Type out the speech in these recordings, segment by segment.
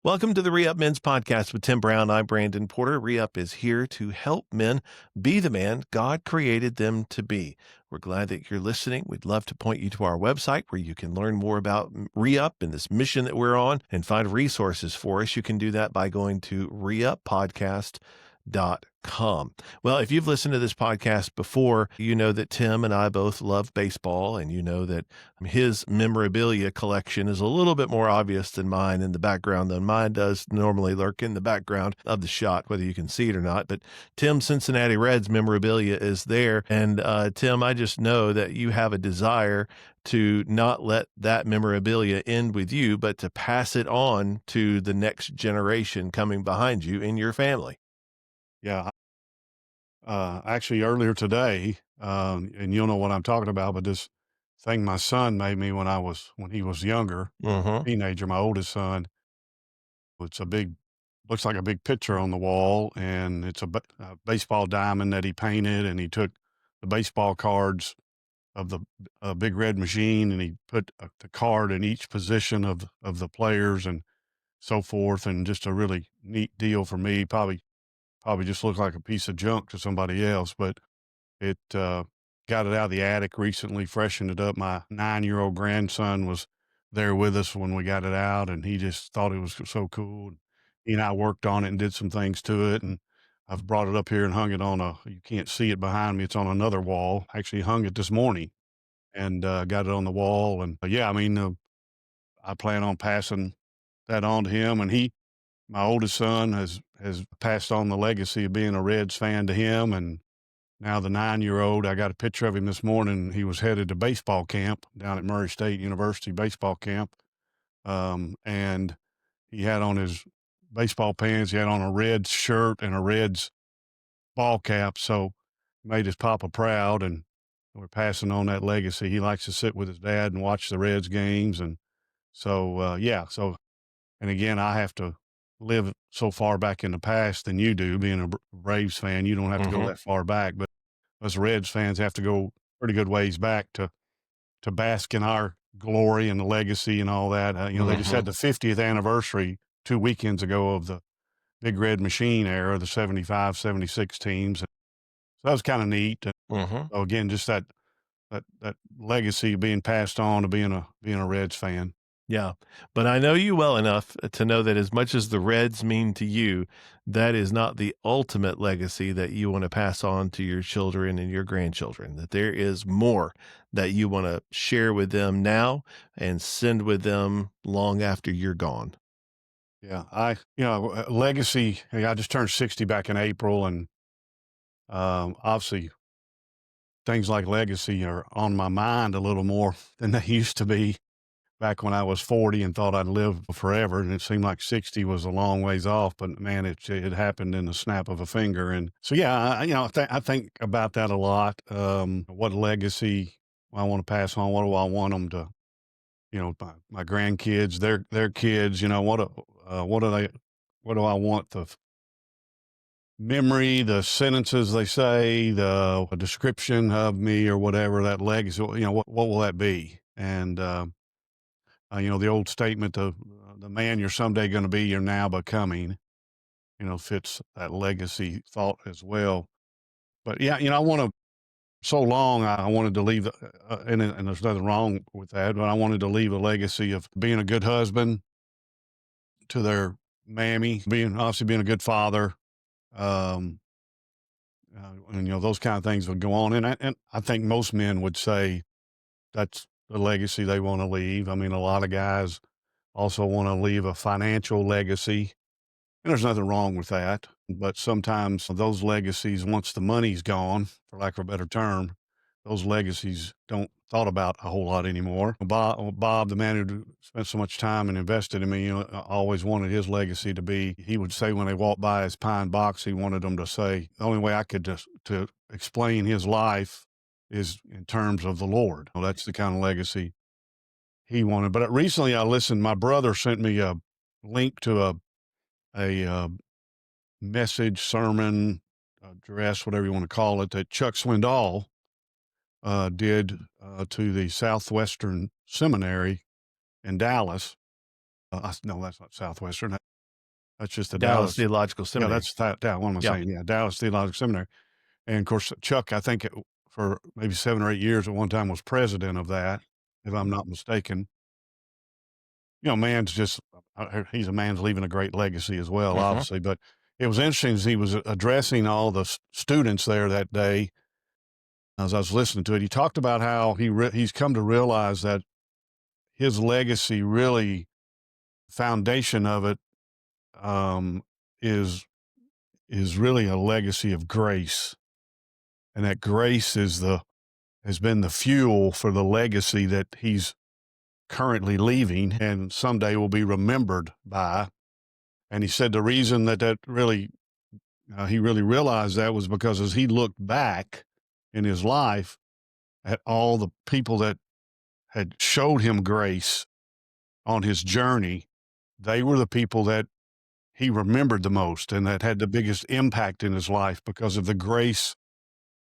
Welcome to the Re-Up Men's Podcast with Tim Brown. I'm Brandon Porter. Re-Up is here to help men be the man God created them to be. We're glad that you're listening. We'd love to point you to our website where you can learn more about Re-Up and this mission that we're on and find resources for us. You can do that by going to ReUpPodcast.com. Well, if you've listened to this podcast before, you know that Tim and I both love baseball, and you know that his memorabilia collection is a little bit more obvious than mine in the background than mine does normally lurk in the background of the shot, whether you can see it or not. But Tim's Cincinnati Reds memorabilia is there. And Tim, I just know that you have a desire to not let that memorabilia end with you, but to pass it on to the next generation coming behind you in your family. Yeah, actually earlier today, and you'll know what I'm talking about, but this thing my son made me when he was younger, Mm-hmm. teenager, my oldest son. It's looks like a big picture on the wall, and it's a baseball diamond that he painted, and he took the baseball cards of the big red machine, and he put the card in each position of the players and so forth, and just a really neat deal for me. Probably just looked like a piece of junk to somebody else, but it, got it out of the attic recently, freshened it up. My 9-year-old grandson was there with us when we got it out, and he just thought it was so cool. He and I worked on it and did some things to it, and I've brought it up here and hung it you can't see it behind me. It's on another wall. Actually hung it this morning and, got it on the wall. And, yeah, I mean, I plan on passing that on to him, and my oldest son has passed on the legacy of being a Reds fan to him. And now the 9-year-old, I got a picture of him this morning. He was headed to baseball camp down at Murray State University baseball camp. And he had on his baseball pants. He had on a Reds shirt and a Reds ball cap. So made his papa proud. And we're passing on that legacy. He likes to sit with his dad and watch the Reds games. And so, yeah. So, and again, I have to live so far back in the past than you do. Being a Braves fan, you don't have to go Mm-hmm. that far back, but us Reds fans have to go pretty good ways back to bask in our glory and the legacy and all that. They just Mm-hmm. had the 50th anniversary 2 weekends ago of the Big Red Machine era, the 75, 76 teams. So that was kind of neat. And Mm-hmm. so again, just that legacy being passed on to being a Reds fan. Yeah, but I know you well enough to know that as much as the Reds mean to you, that is not the ultimate legacy that you want to pass on to your children and your grandchildren, that there is more that you want to share with them now and send with them long after you're gone. Yeah, legacy. I just turned 60 back in April, and obviously things like legacy are on my mind a little more than they used to be back when I was 40 and thought I'd live forever. And it seemed like 60 was a long ways off, but man, it happened in the snap of a finger. And so, yeah, I think about that a lot. What legacy I want to pass on? What do I want them to, my grandkids, their kids, what do what do I want memory, the sentences they say, the description of me or whatever that legacy, what will that be? And, the old statement, the man you're someday going to be, you're now becoming, fits that legacy thought as well. But yeah, so long, I wanted to leave, and there's nothing wrong with that, but I wanted to leave a legacy of being a good husband to their mammy, obviously being a good father. Um, and those kind of things would go on. And I think most men would say that's the legacy they want to leave. I mean, a lot of guys also want to leave a financial legacy. And there's nothing wrong with that. But sometimes those legacies, once the money's gone, for lack of a better term, those legacies don't thought about a whole lot anymore. Bob, the man who spent so much time and invested in me, always wanted his legacy to be, he would say when they walked by his pine box, he wanted them to say, the only way I could just to explain his life is in terms of the Lord. Well, that's the kind of legacy he wanted. But recently I listened, my brother sent me a link to a message, sermon, address, whatever you want to call it, that Chuck Swindoll did to the Southwestern Seminary in Dallas. No, that's not Southwestern. That's just the Dallas Dallas. Theological Yeah, Seminary. that's that. What am I Yeah. saying? Yeah, Dallas Theological Seminary. And of course, Chuck, I think for maybe 7 or 8 years at one time was president of that, if I'm not mistaken. Man's just, he's a man's leaving a great legacy as well, Mhm. obviously. But it was interesting as he was addressing all the students there that day. As I was listening to it, he talked about how he's come to realize that his legacy really, foundation of it, um, is really a legacy of grace, and that grace has been the fuel for the legacy that he's currently leaving and someday will be remembered by. And he said the reason that really, he really realized that was because as he looked back in his life at all the people that had showed him grace on his journey, they were the people that he remembered the most and that had the biggest impact in his life because of the grace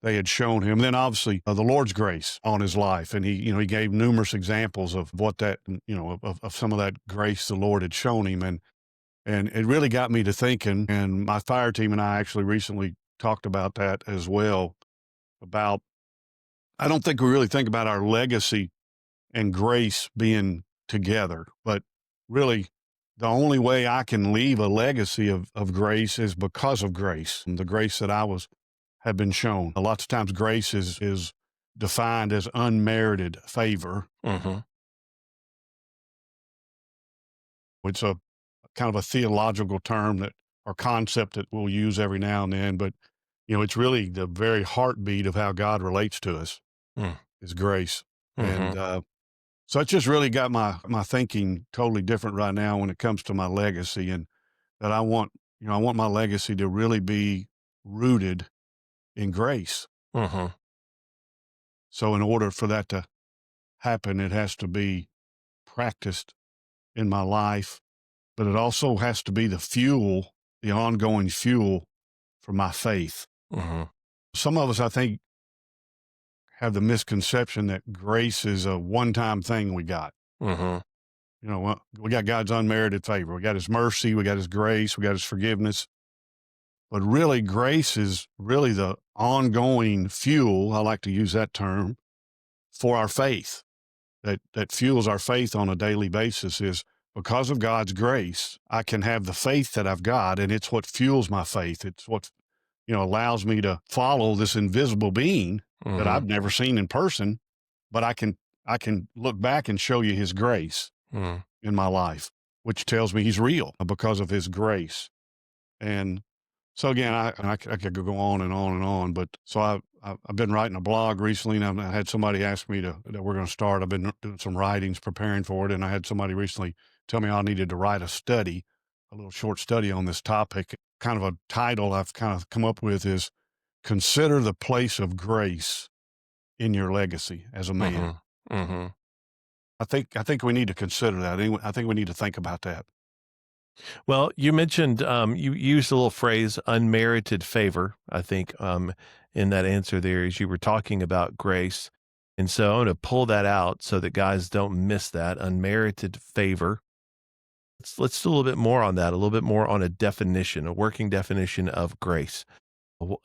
they had shown him. Then obviously the Lord's grace on his life. And he gave numerous examples of what that, of some of that grace the Lord had shown him. And it really got me to thinking, and my fire team and I actually recently talked about that as well, about, I don't think we really think about our legacy and grace being together, but really the only way I can leave a legacy of grace is because of grace, and the grace that have been shown. Lots of times grace is defined as unmerited favor. Mhm. It's a kind of a theological term that, or concept that we'll use every now and then, but it's really the very heartbeat of how God relates to us Mm. is grace. And Mhm. so it just really got my thinking totally different right now when it comes to my legacy, and that I want my legacy to really be rooted in grace. Mhm. So in order for that to happen, it has to be practiced in my life, but it also has to be the ongoing fuel for my faith. Mhm. Some of us, I think, have the misconception that grace is a one-time thing we got. Mhm. We got God's unmerited favor. We got his mercy. We got his grace. We got his forgiveness. But really, grace is really the ongoing fuel. I like to use that term for our faith that fuels our faith on a daily basis is because of God's grace. I can have the faith that I've got, and it's what fuels my faith. It's what, allows me to follow this invisible being that Mhm. I've never seen in person, but I can look back and show you his grace Mhm. in my life, which tells me he's real because of his grace. And so again, I could go on and on and on, but so I've been writing a blog recently, and I had somebody ask me that we're going to start. I've been doing some writings, preparing for it, and I had somebody recently tell me I needed to write a little short study on this topic. Kind of a title I've kind of come up with is "Consider the Place of Grace in Your Legacy as a Man." Mhm. Mhm. I think we need to consider that. Anyway, I think we need to think about that. Well, you mentioned, you used a little phrase, unmerited favor, I think, in that answer there as you were talking about grace. And so I'm going to pull that out so that guys don't miss that unmerited favor. Let's do a little bit more on that, a little bit more on a definition, a working definition of grace.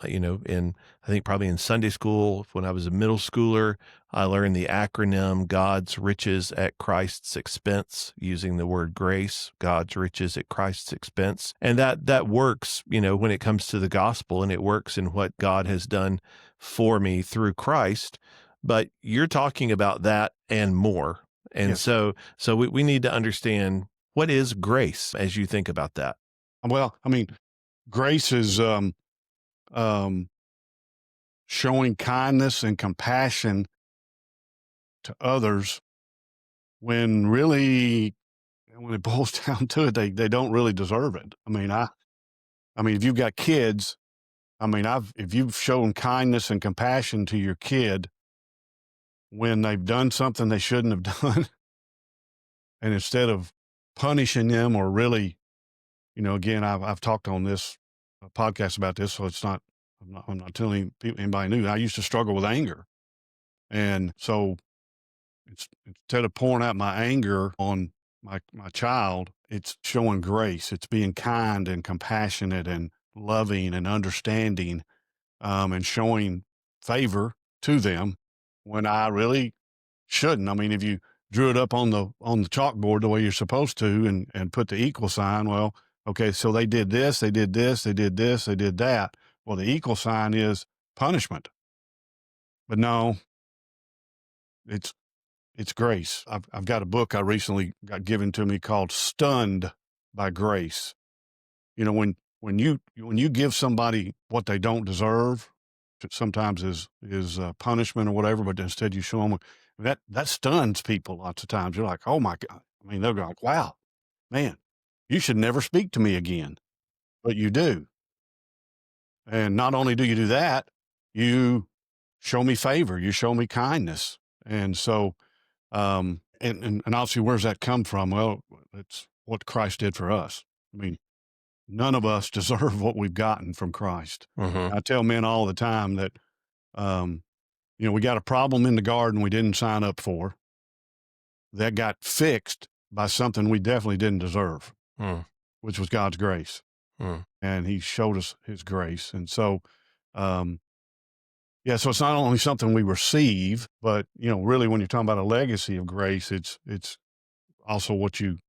In I think probably in Sunday school when I was a middle schooler, I learned the acronym God's riches at Christ's expense, using the word grace, God's riches at Christ's expense. And that works, when it comes to the gospel, and it works in what God has done for me through Christ. But you're talking about that and more. And Yes. so we need to understand, what is grace as you think about that? Well, I mean, grace is um, showing kindness and compassion to others when really, when it boils down to it, they don't really deserve it. I mean, if you've got kids, if you've shown kindness and compassion to your kid when they've done something they shouldn't have done, and instead of punishing them or really, again, I've talked on this podcast about this, so I'm not telling anybody new. I used to struggle with anger, and so instead of pouring out my anger on my child it's showing grace. It's being kind and compassionate and loving and understanding, and showing favor to them when I really shouldn't. I mean, if you drew it up on the chalkboard the way you're supposed to and put the equal sign, well, okay, so they did this, they did this, they did this, they did that. Well, the equal sign is punishment. But no, it's it's grace. I've got a book I recently got given to me called Stunned by Grace. You know, when you give somebody what they don't deserve, it sometimes is punishment or whatever, but instead you show them that stuns people lots of times. You're like, oh my God. I mean, they're like, wow, man, you should never speak to me again, but you do. And not only do you do that, you show me favor, you show me kindness, and so and obviously, where's that come from? Well, it's what Christ did for us. I mean, none of us deserve what we've gotten from Christ. Mhm. I tell men all the time that, um, we got a problem in the garden we didn't sign up for that got fixed by something we definitely didn't deserve, Mm. which was God's grace. Mm. And he showed us his grace. And so, um, yeah, so it's not only something we receive, but, really when you're talking about a legacy of grace, it's also what you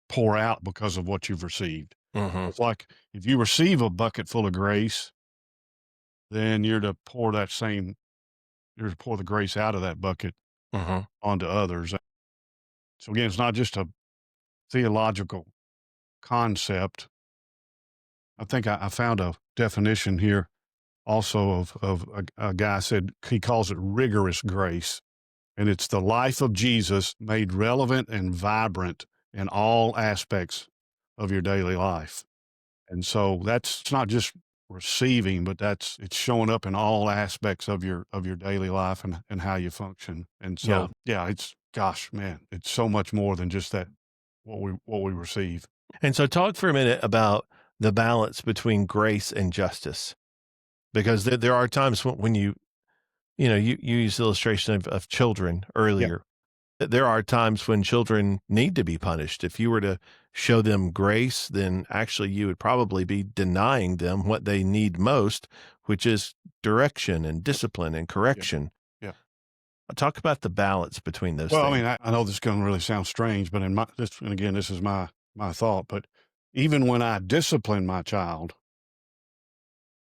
pour out because of what you've received. Mhm. It's like if you receive a bucket full of grace, then you're to pour the grace out of that bucket Mhm. onto others. So again, it's not just a theological concept. I think I found a definition here also of a guy said he calls it rigorous grace. And it's the life of Jesus made relevant and vibrant in all aspects of your daily life. And so that's it's not just receiving, but it's showing up in all aspects of your daily life and how you function. And Yeah. so, yeah, it's gosh, man, it's so much more than just that what we receive. And so talk for a minute about the balance between grace and justice, because there are times when you use the illustration of children Yeah, earlier. There are times when children need to be punished. If you were to show them grace, then actually you would probably be denying them what they need most, which is direction and discipline and yeah, correction. yeah. Talk about the balance between those Well, I things. mean, I know this is going to really sound strange, but and again, this is my thought, but even when I discipline my child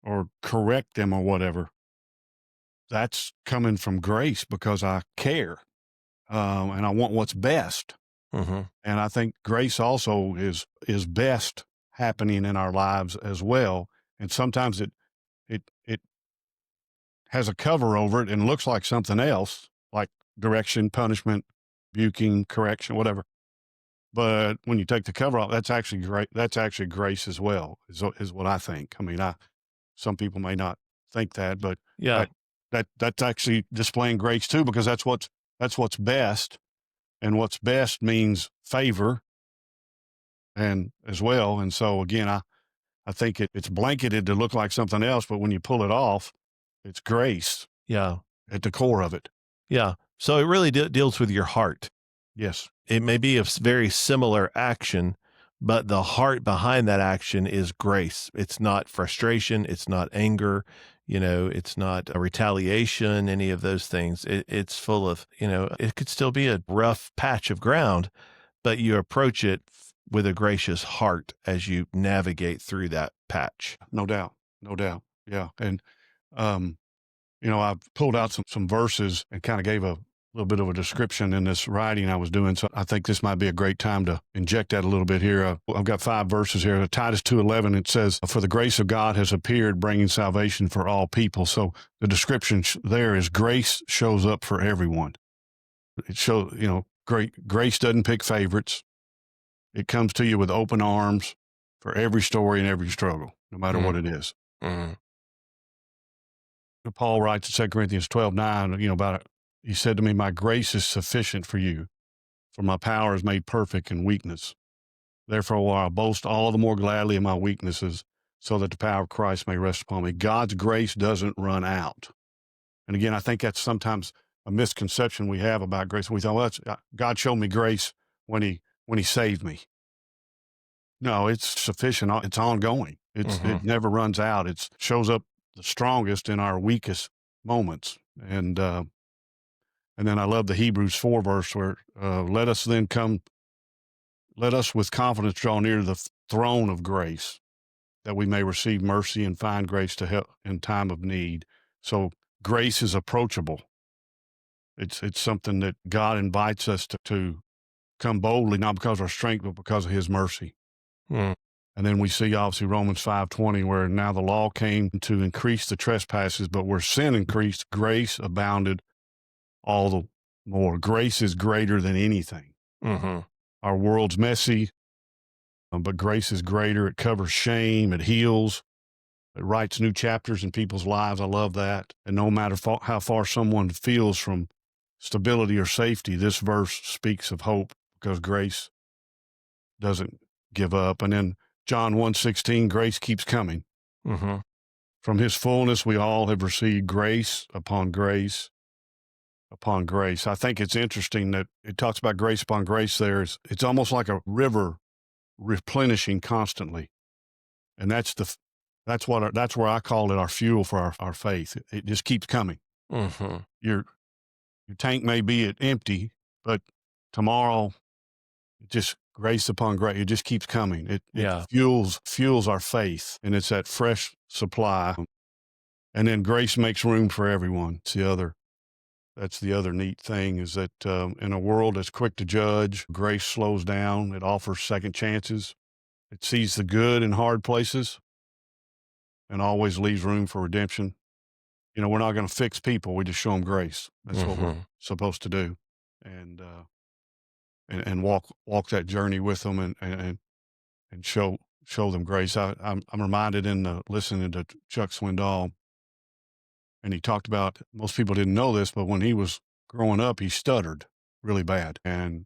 or correct them or whatever, that's coming from grace because I care, and I want what's best. Mhm. And I think grace also is best happening in our lives as well. And sometimes it has a cover over it and looks like something else, like direction, punishment, rebuking, correction, whatever. But when you take the cover off, that's actually great. That's actually grace as well, is what I think. I mean, some people may not think that, but Yeah. that that's actually displaying grace too, because that's what's best, and what's best means favor and as well. And so again, I think it's blanketed to look like something else, but when you pull it off, it's grace Yeah. at the core of it. Yeah. So it really deals with your heart. Yes. It may be a very similar action, but the heart behind that action is grace. It's not frustration. It's not anger. It's not a retaliation, any of those things. It's full of, it could still be a rough patch of ground, but you approach it with a gracious heart as you navigate through that patch. No doubt. No doubt. Yeah. And, um, I've pulled out some verses and kind of gave a little bit of a description in this writing I was doing. So I think this might be a great time to inject that a little bit here. I've got 5 verses here. Titus 2:11, it says, "For the grace of God has appeared, bringing salvation for all people." So the description there is grace shows up for everyone. It shows, great grace doesn't pick favorites. It comes to you with open arms for every story and every struggle, no matter what Mm, it is. mm, Paul writes in 2 Corinthians 12:9, about it. He said to me, "My grace is sufficient for you, for my power is made perfect in weakness. Therefore, will I boast all the more gladly in my weaknesses, so that the power of Christ may rest upon me." God's grace doesn't run out. And again, I think that's sometimes a misconception we have about grace. We thought, well, God showed me grace when he saved me. No, it's sufficient. It's ongoing. Mhm. It never runs out. It shows up the strongest in our weakest moments. And then I love the Hebrews 4 verse where let us with confidence draw near to the throne of grace, that we may receive mercy and find grace to help in time of need. So grace is approachable. It's something that God invites us to come boldly, not because of our strength, but because of His mercy. Mm. And then we see obviously Romans 5:20, where now the law came to increase the trespasses, but where sin increased, grace abounded all the more. Grace is greater than anything. Mhm. Our world's messy, but grace is greater. It covers shame. It heals. It writes new chapters in people's lives. I love that. And no matter how far someone feels from stability or safety, this verse speaks of hope because grace doesn't give up. And then John 1:16, grace keeps coming. Mhm. From his fullness, we all have received grace upon grace upon grace. I think it's interesting that it talks about grace upon grace there. It's almost like a river replenishing constantly. And that's where I call it our fuel for our faith. It just keeps coming. Mhm. Your your tank may be at empty, but tomorrow just grace upon grace. It just keeps coming. It Yeah. fuels our faith, and it's that fresh supply. And then grace makes room for everyone. That's the other neat thing is that in a world that's quick to judge, grace slows down. It offers second chances. It sees the good in hard places and always leaves room for redemption. You know, we're not going to fix people. We just show them grace. That's what we're Mhm. supposed to do, and and walk that journey with them, and show them grace. I'm reminded in listening to Chuck Swindoll, and he talked about most people didn't know this, but when he was growing up, he stuttered really bad and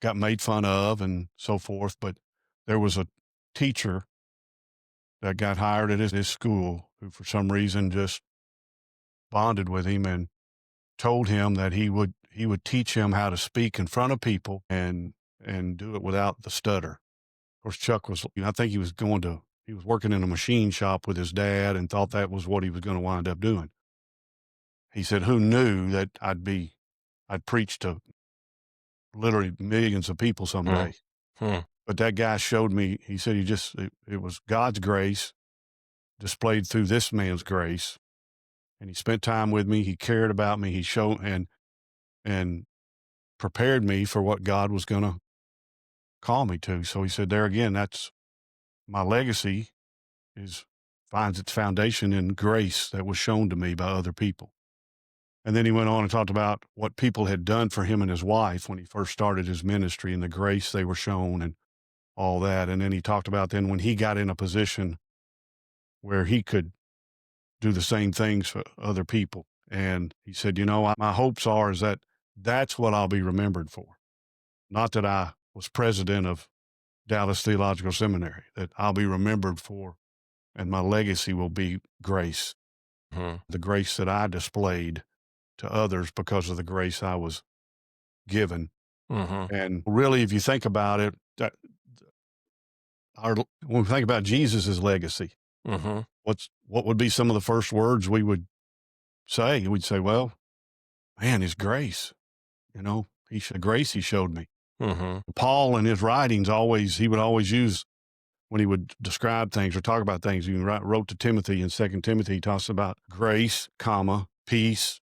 got made fun of and so forth. But there was a teacher that got hired at his school who, for some reason, just bonded with him and told him that he would teach him how to speak in front of people and do it without the stutter. Of course, Chuck was, I think he was working in a machine shop with his dad and thought that was what he was going to wind up doing. He said, who knew that I'd preach to literally millions of people Mm. someday. Mm. But that guy showed me, he said, it was God's grace displayed through this man's grace. And he spent time with me. He cared about me. He showed and prepared me for what God was going to call me to. So he said, there again, that's my legacy is finds its foundation in grace that was shown to me by other people. And then he went on and talked about what people had done for him and his wife when he first started his ministry and the grace they were shown and all that. And then he talked about then when he got in a position where he could do the same things for other people. And he said, my hopes are is that that's what I'll be remembered for. Not that I was president of Dallas Theological Seminary, that I'll be remembered for, and my legacy will be grace, Mhm. the grace that I displayed to others because of the grace I was given. Mhm. And really, if you think about it, when we think about Jesus's legacy, Mhm. what would be some of the first words we would say? We'd say, well, man, his grace, grace he showed me. Mhm. Paul in his writings he would always use when he would describe things or talk about things. He wrote to Timothy in 2 Timothy, he talks about grace, comma, peace.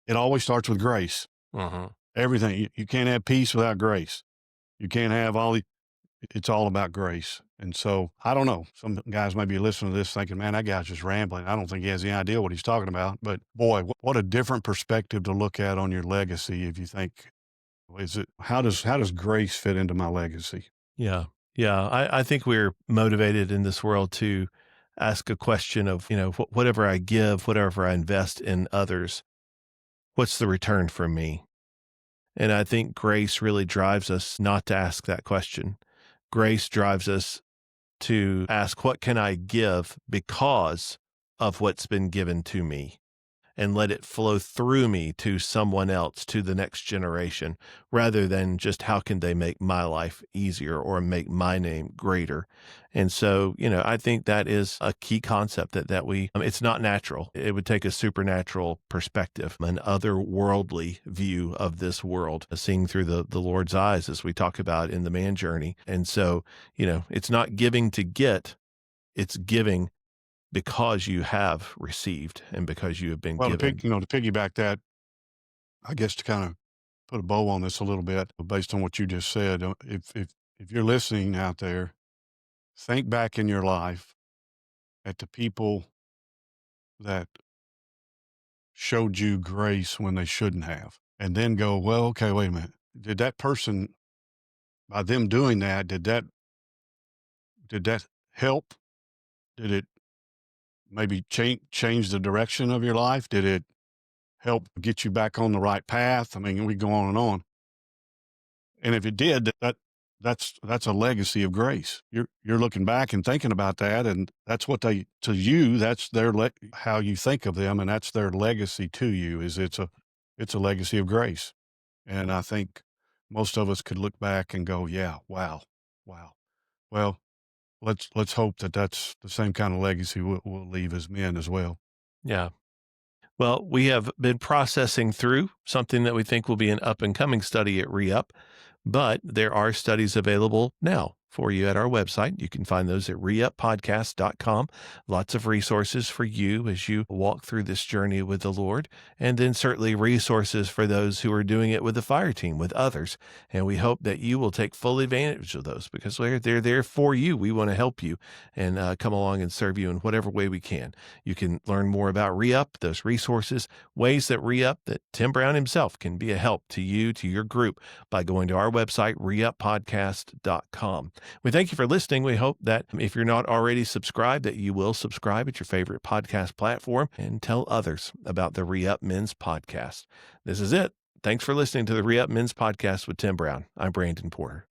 It always starts with grace. Mhm. Everything. You can't have peace without grace. You can't have it's all about grace. And so I don't know. Some guys may be listening to this thinking, man, that guy's just rambling. I don't think he has any idea what he's talking about. But boy, what a different perspective to look at on your legacy if you think, how does grace fit into my legacy? Yeah. Yeah. I think we're motivated in this world to ask a question of, whatever I give, whatever I invest in others, what's the return from me? And I think grace really drives us not to ask that question. Grace drives us to ask, what can I give because of what's been given to me? and let it flow through me to someone else, to the next generation, rather than just how can they make my life easier or make my name greater. And so, I think that is a key concept that it's not natural. It would take a supernatural perspective, an otherworldly view of this world, seeing through the Lord's eyes, as we talk about in the man journey. And so, it's not giving to get, it's giving because you have received and because you have been Well, given. to piggyback that, I guess to kind of put a bow on this a little bit based on what you just said, if you're listening out there, think back in your life at the people that showed you grace when they shouldn't have, and then go, well, okay, wait a minute. Did that person, by them doing that, did that help? Did it maybe change the direction of your life? Did it help get you back on the right path? I mean, we go on and on. And if it did, that's a legacy of grace. You're looking back and thinking about that, and that's what to you, that's how you think of them, and that's their legacy to you. Is it's a legacy of grace. And I think most of us could look back and go, yeah, wow, wow. Well, let's hope that that's the same kind of legacy we'll leave as men as well. Yeah. Well, we have been processing through something that we think will be an up and coming study at ReUp, but there are studies available now for you at our website. You can find those at reuppodcast.com. Lots of resources for you as you walk through this journey with the Lord, and then certainly resources for those who are doing it with the fire team, with others. And we hope that you will take full advantage of those because they're there for you. We want to help you and come along and serve you in whatever way we can. You can learn more about ReUp, those resources, ways that ReUp, that Tim Brown himself can be a help to you, to your group, by going to our website, reuppodcast.com. We thank you for listening. We hope that if you're not already subscribed, that you will subscribe at your favorite podcast platform and tell others about the ReUp Men's Podcast. This is it. Thanks for listening to the ReUp Men's Podcast with Tim Brown. I'm Brandon Porter.